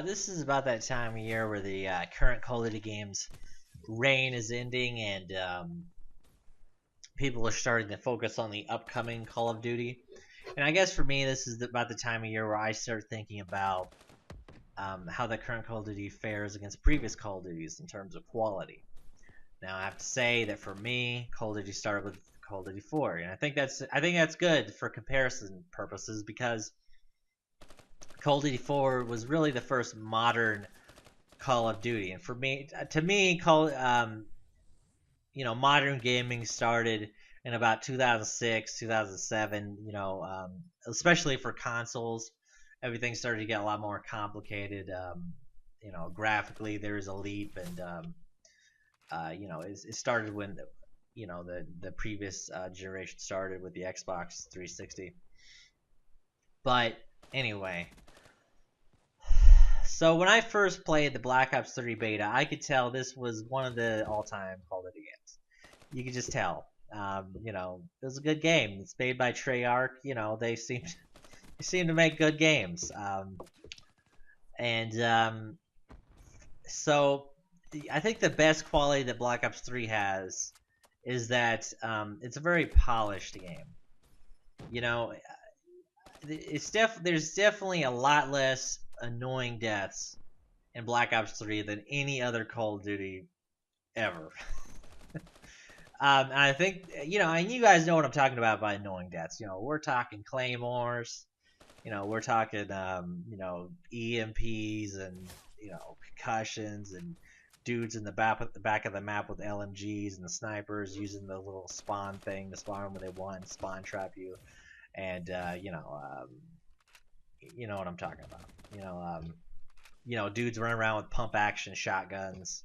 This is about that time of year where the current Call of Duty games reign is ending, and people are starting to focus on the upcoming Call of Duty. And I guess for me, this is about the time of year where I start thinking about how the current Call of Duty fares against previous Call of Duties in terms of quality. Now, I have to say that for me, Call of Duty started with Call of Duty 4, and I think that's good for comparison purposes because Call of Duty 4 was really the first modern Call of Duty, and to me, modern gaming started in about 2006, 2007. Especially for consoles, everything started to get a lot more complicated. Graphically, there was a leap, and it started when the previous generation started with the Xbox 360. But anyway. So when I first played the Black Ops 3 beta, I could tell this was one of the all-time Call of Duty games. You could just tell. It was a good game. It's made by Treyarch. They seem to make good games. So I think the best quality that Black Ops 3 has is that it's a very polished game. There's definitely a lot less annoying deaths in Black Ops 3 than any other Call of Duty ever. And I think, and you guys know what I'm talking about by annoying deaths. We're talking claymores, we're talking, EMPs and, concussions and dudes in the back of the map with LMGs and the snipers using the little spawn thing to spawn when they want, spawn trap you. And, you know what I'm talking about. Dudes running around with pump action shotguns.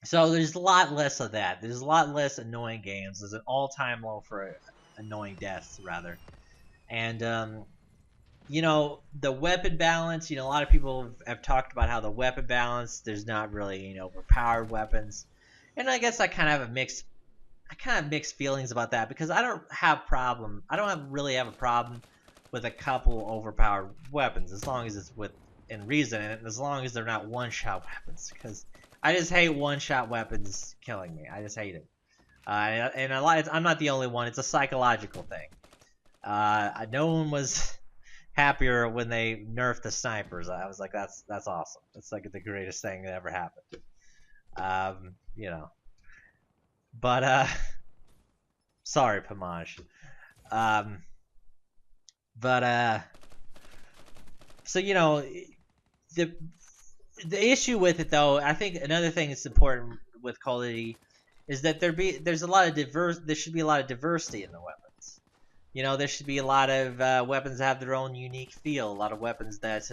So there's a lot less of that. There's a lot less annoying games. There's an all-time low for annoying deaths, rather. And, the weapon balance, a lot of people have talked about how the weapon balance, there's not really, overpowered weapons. And I guess I kind of have mixed feelings about that because I don't really have a problem with a couple overpowered weapons as long as it's within reason and as long as they're not one-shot weapons, because I just hate one-shot weapons killing me. I just hate it. I'm not the only one. It's a psychological thing. No one was happier when they nerfed the snipers. I was like, that's awesome. That's like the greatest thing that ever happened. But sorry, Pamaj. So the issue with it, though, I think another thing that's important with Call of Duty is that there should be a lot of diversity in the weapons. There should be a lot of weapons that have their own unique feel. A lot of weapons that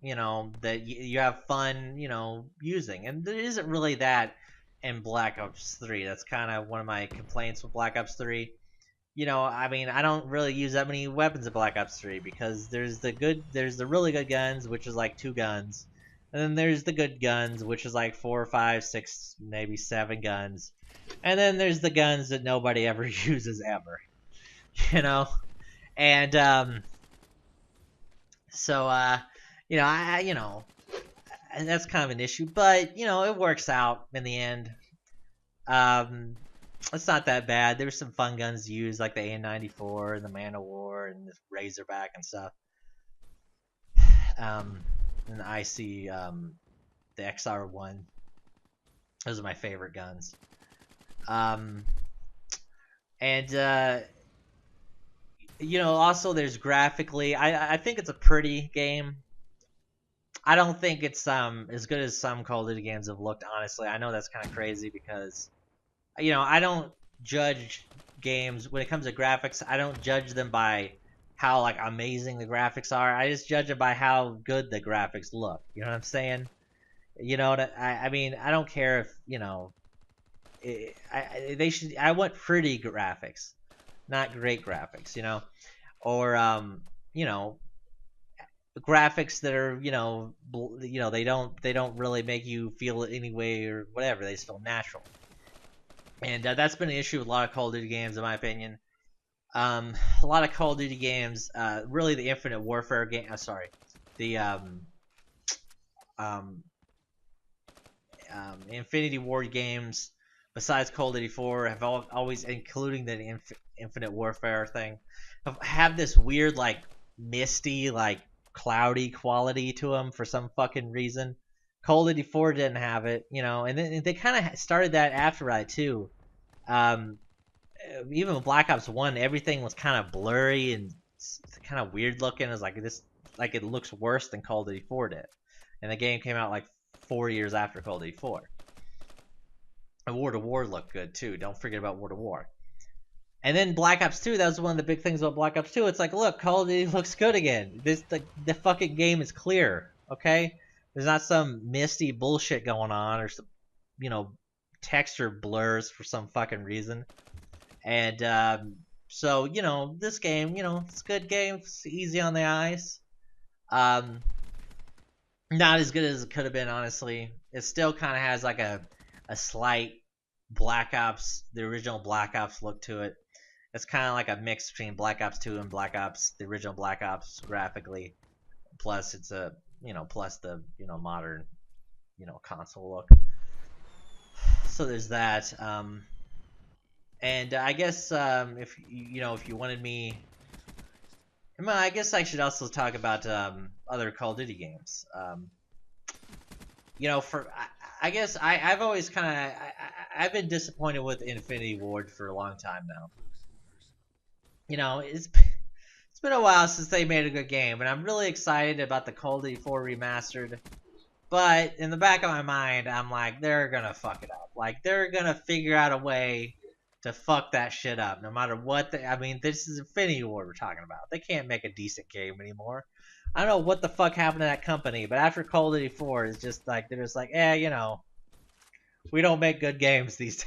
that you have fun using, and there isn't really that in Black Ops 3. That's kind of one of my complaints with Black Ops 3. I don't really use that many weapons in Black Ops 3 because there's the really good guns, which is like 2 guns. And then there's the good guns, which is like 4, 5, 6, maybe 7 guns. And then there's the guns that nobody ever uses ever. And and that's kind of an issue, but it works out in the end. It's not that bad. There's some fun guns to use, like the AN-94 and the Man of War and the Razorback and stuff. And the IC, the XR1. Those are my favorite guns. Also there's graphically, I think it's a pretty game. I don't think it's as good as some Call of Duty games have looked, honestly. I know that's kind of crazy because I don't judge games when it comes to graphics. I don't judge them by how like amazing the graphics are. I just judge it by how good the graphics look. You know what I'm saying? I don't care if they should. I want pretty graphics, not great graphics. Or graphics that are they don't really make you feel it anyway or whatever. They just feel natural. And that's been an issue with a lot of Call of Duty games, in my opinion. Um, a lot of Call of Duty games. Really, the Infinite Warfare game. Sorry, the um, Infinity Ward games. Besides Call of Duty 4, have always, including the Infinite Warfare thing, have this weird like misty, like cloudy quality to them for some fucking reason. Call of Duty 4 didn't have it, and then they kind of started that after that too. Um, Even with Black Ops 1, everything was kind of blurry and kind of weird looking. It's like this, like it looks worse than Call of Duty 4 did, and the game came out like 4 years after Call of Duty 4. And War to War looked good too. Don't forget about War to War. And then Black Ops 2, that was one of the big things about Black Ops 2. It's like, look, Call of Duty looks good again. The fucking game is clear, okay? There's not some misty bullshit going on or some, texture blurs for some fucking reason. And so, this game, it's a good game. It's easy on the eyes. Not as good as it could have been, honestly. It still kind of has like a slight Black Ops, the original Black Ops look to it. It's kind of like a mix between Black Ops 2 and Black Ops, the original Black Ops graphically. Plus, it's plus the, modern, console look. So there's that. And I guess if you wanted me, I guess I should also talk about other Call of Duty games. I guess I've always I've been disappointed with Infinity Ward for a long time now. It's been a while since they made a good game, and I'm really excited about the Call of Duty 4 remastered. But in the back of my mind, I'm like, they're gonna fuck it up. Like they're gonna figure out a way to fuck that shit up, no matter what. This is Infinity Ward we're talking about. They can't make a decent game anymore. I don't know what the fuck happened to that company, but after Call of Duty 4, it's just like they're just like, we don't make good games these days.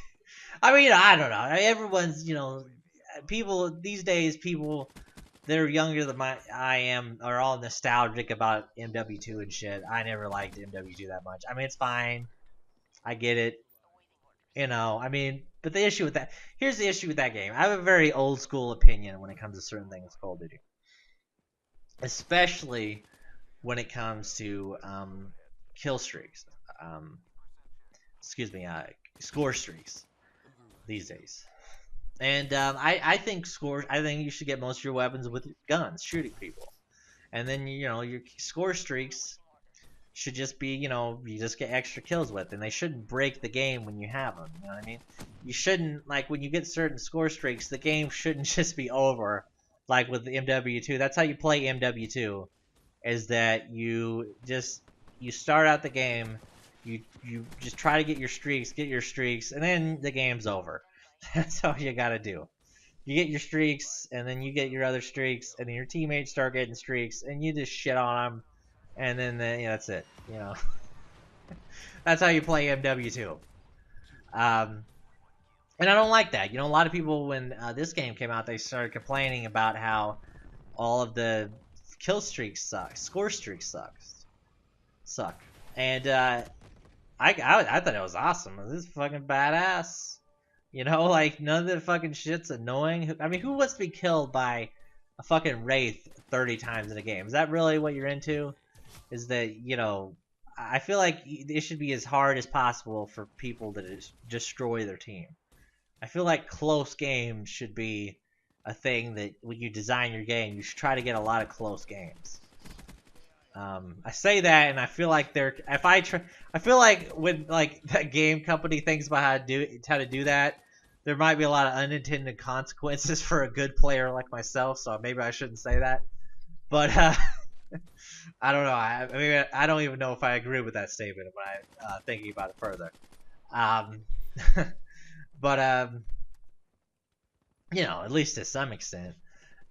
I don't know. Everyone's, people these days, people that are younger than I am, are all nostalgic about MW2 and shit. I never liked MW2 that much. It's fine. I get it. But the issue with that, here's the issue with that game. I have a very old school opinion when it comes to certain things Call of Duty. Especially when it comes to kill streaks. Score streaks these days. And I think you should get most of your weapons with guns, shooting people. And then, your score streaks should just be, you just get extra kills with, and they shouldn't break the game when you have them. You know what I mean? You shouldn't, like, when you get certain score streaks, the game shouldn't just be over, like with the MW2. That's how you play MW2, is that you start out the game, you just try to get your streaks, and then the game's over. That's all you gotta do. You get your streaks, and then you get your other streaks, and then your teammates start getting streaks, and you just shit on them. And then that's it. That's how you play MW2. And I don't like that. A lot of people, when this game came out, they started complaining about how all of the kill streaks suck, score streaks suck. And I thought it was awesome. This is fucking badass. Like none of the fucking shit's annoying. Who wants to be killed by a fucking Wraith 30 times in a game? Is that really what you're into? Is that, I feel like it should be as hard as possible for people to destroy their team. I feel like close games should be a thing that when you design your game, you should try to get a lot of close games. I say that, and I feel like I feel like when like that game company thinks about how to do that, there might be a lot of unintended consequences for a good player like myself. So maybe I shouldn't say that. But I don't know. I don't even know if I agree with that statement when I thinking about it further. But at least to some extent,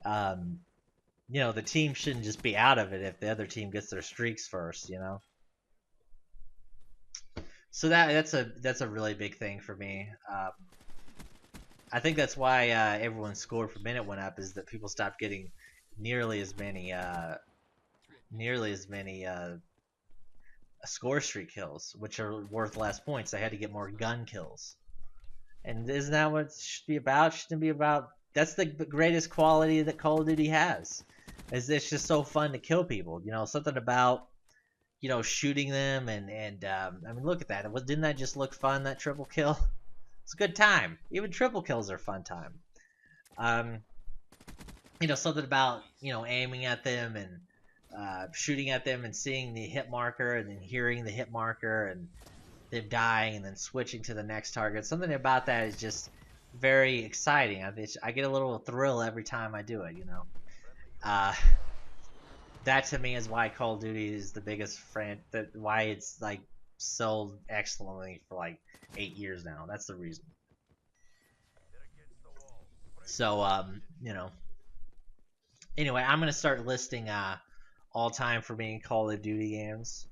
the team shouldn't just be out of it if the other team gets their streaks first. So that's a really big thing for me. I think that's why everyone's score per minute went up, is that people stopped getting nearly as many score streak kills, which are worth less points. They had to get more gun kills. And isn't that what it should be about? Shouldn't it be about that's the greatest quality that Call of Duty has. Is it's just so fun to kill people. You know, something about shooting them and I mean, look at that. Didn't that just look fun? That triple kill. It's a good time. Even triple kills are a fun time. Something about aiming at them and shooting at them and seeing the hit marker and then hearing the hit marker and them dying and then switching to the next target. Something about that is just very exciting. I get a little thrill every time I do it. That to me is why Call of Duty is the biggest why it's like sold excellently for like 8 years now. That's the reason. So anyway, I'm gonna start listing all time for me Call of Duty games,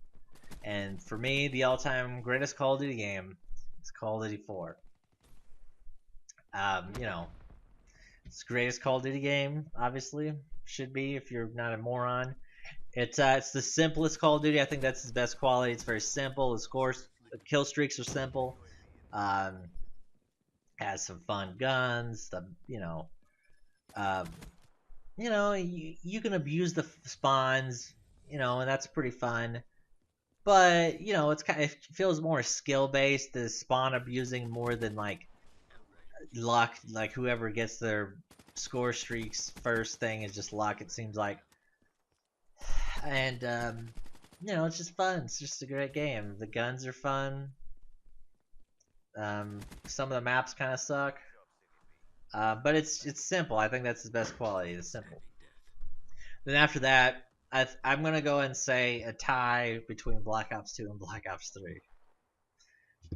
and for me the all-time greatest Call of Duty game is Call of Duty 4. It's the greatest Call of Duty game, obviously. Should be if you're not a moron. It's the simplest Call of Duty. I think that's its best quality. It's very simple. The kill streaks are simple. Has some fun guns. You can abuse the spawns, and that's pretty fun. But it feels more skill based. The spawn abusing more than like luck. Like whoever gets their score streaks first thing is just luck. It seems like. And it's just fun. It's just a great game. The guns are fun. Some of the maps kind of suck, but it's simple. I think that's the best quality. It's simple. Then after that, I'm gonna go and say a tie between Black Ops 2 and Black Ops 3.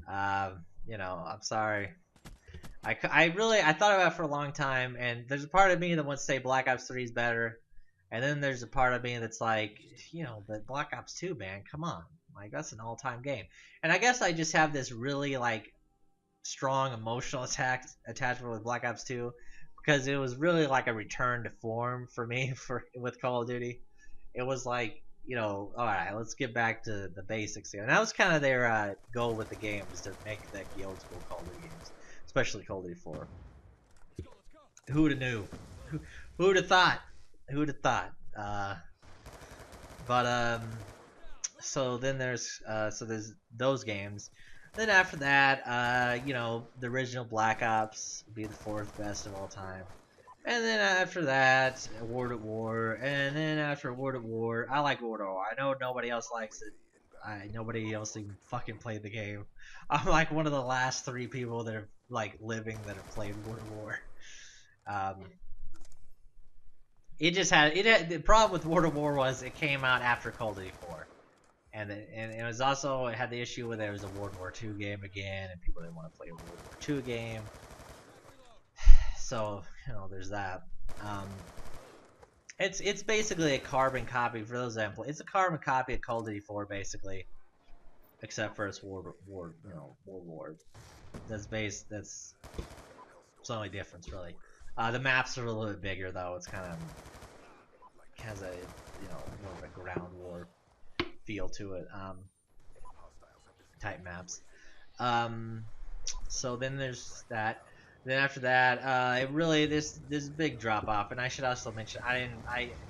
I'm sorry. I thought about it for a long time, and there's a part of me that wants to say Black Ops 3 is better. And then there's a part of me that's like, but Black Ops 2, man, come on. Like, that's an all-time game. And I guess I just have this really, like, strong emotional attachment with Black Ops 2 because it was really like a return to form for me with Call of Duty. It was like, all right, let's get back to the basics here. And that was kind of their goal with the game, was to make the old school Call of Duty games, especially Call of Duty 4. Who would have knew? Who would have thought? Who would have thought? So then there's those games. Then after that, the original Black Ops would be the 4th best of all time. And then after that, World at War. And then after World at War, I like World at War. I know nobody else likes it. Nobody else even fucking played the game. I'm like one of the last 3 people that are like living that have played World at War. The problem with World of War was it came out after Call of Duty 4, and it was also, it had the issue where there was a World War II game again, and people didn't want to play a World War II game. So there's that. It's basically a carbon copy for those that play. It's a carbon copy of Call of Duty 4 basically, except for its World War. That's the only difference really. The maps are a little bit bigger though. It's kind of has a more of a ground war feel to it. Type maps. So then there's that. Then after that, it really this big drop off, and I should also mention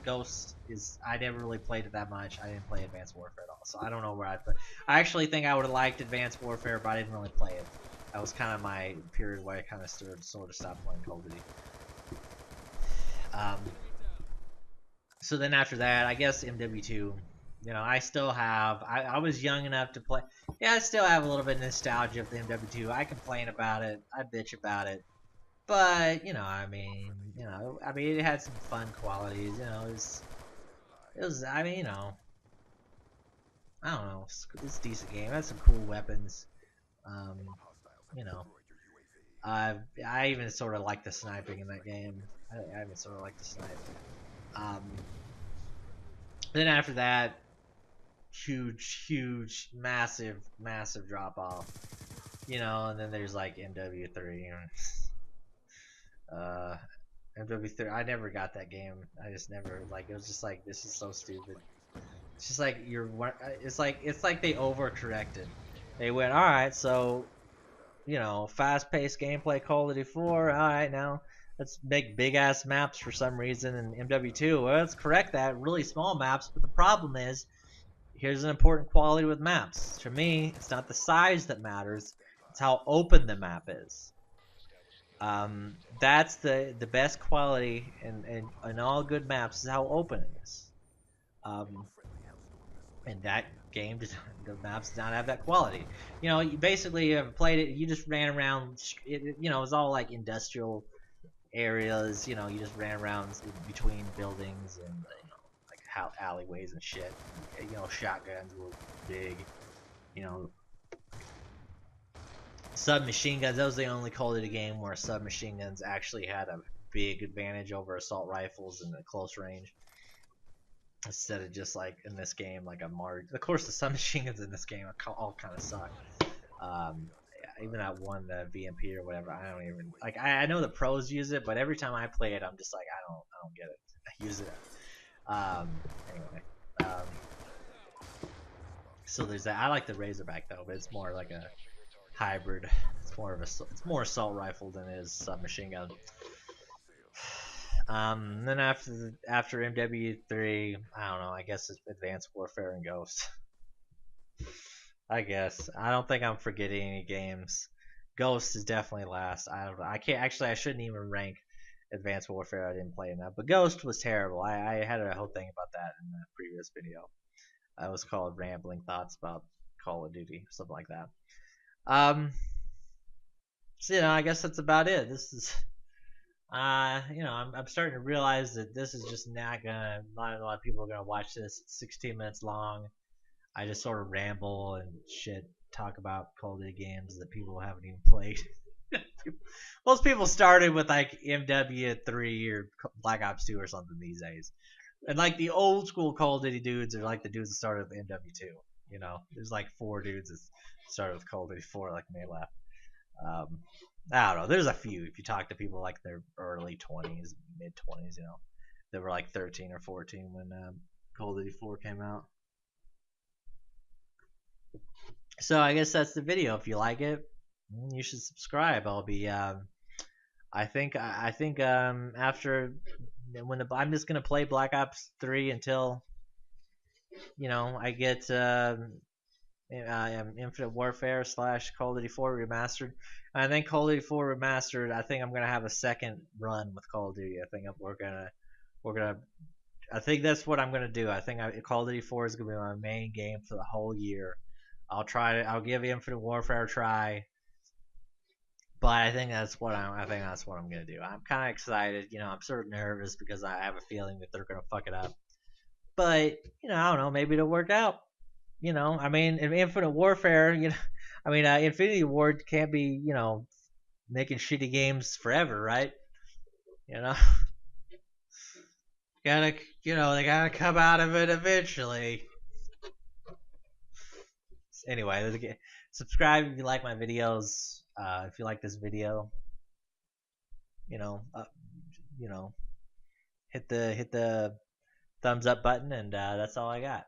Ghost is I never really played it that much. I didn't play Advanced Warfare at all, so I don't know where I put. I actually think I would have liked Advanced Warfare, but I didn't really play it. That was kind of my period where I kind of sort of stopped playing Call of Duty. So then after that, I guess MW2. I still have. I was young enough to play. Yeah, I still have a little bit of nostalgia of the MW2. I complain about it. I bitch about it. But it had some fun qualities. It was. I don't know. It's a decent game. It had some cool weapons. I even sort of like the sniping in that game. I even sort of like the sniping. Then after that, huge, massive drop off. And then there's like MW3. MW3. I never got that game. I just never it was just like, this is so stupid. It's just like it's like they overcorrected. They went, all right, so fast-paced gameplay Call of Duty 4. All right, now let's make big ass maps for some reason in MW2. Well, let's correct that, really small maps. But the problem is, here's an important quality with maps. To me, it's not the size that matters; it's how open the map is. That's the best quality in all good maps is how open it is. Um, and that game does the maps did not have that quality. You know, you basically played it. You just ran around. You know, it was all like industrial areas. You know, you just ran around between buildings and like how alleyways and shit. You know, shotguns were big. You know, submachine guns. That was the only Call of Duty game where submachine guns actually had a big advantage over assault rifles in the close range. Instead of just like in this game, like a Mark. Of course, the submachine guns in this game all kind of suck. Even that one, the VMP or whatever, I don't even like. I know the pros use it, but every time I play it, I'm just like, I don't get it. I use it. Anyway, so there's that. I like the Razorback though, but it's more like a hybrid. It's more assault rifle than it is submachine gun. Then after MW3, I don't know. I guess it's Advanced Warfare and Ghost. I guess I don't think I'm forgetting any games. Ghost is definitely last. I don't know. I can't actually. I shouldn't even rank Advanced Warfare. I didn't play enough, but Ghost was terrible. I had a whole thing about that in the previous video. It was called Rambling Thoughts About Call of Duty, something like that. So I guess that's about it. This is I'm starting to realize that this is just not a lot of people are gonna watch this. It's 16 minutes long. I just sort of ramble and shit, talk about Call of Duty games that people haven't even played. Most people started with like MW3 or Black Ops 2 or something these days, and like the old school Call of Duty dudes are like the dudes that started with MW2. There's like 4 dudes that started with Call of Duty 4, like me left. I don't know. There's a few. If you talk to people like their early 20s, mid 20s, they were like 13 or 14 when Call of Duty 4 came out. So I guess that's the video. If you like it, you should subscribe. I'll be. I think after I'm just gonna play Black Ops 3 until I get Infinite Warfare / Call of Duty 4 Remastered. I think Call of Duty 4 Remastered. I think I'm gonna have a second run with Call of Duty. I think we're gonna. I think that's what I'm gonna do. I think Call of Duty 4 is gonna be my main game for the whole year. I'll give Infinite Warfare a try. But I think that's what I'm gonna do. I'm kind of excited. I'm sort of nervous because I have a feeling that they're gonna fuck it up. But I don't know. Maybe it'll work out. I mean, in Infinite Warfare, Infinity Ward can't be, making shitty games forever, right? Gotta, they gotta come out of it eventually. Anyway, subscribe if you like my videos. If you like this video, you know, uh, hit the thumbs up button, and that's all I got.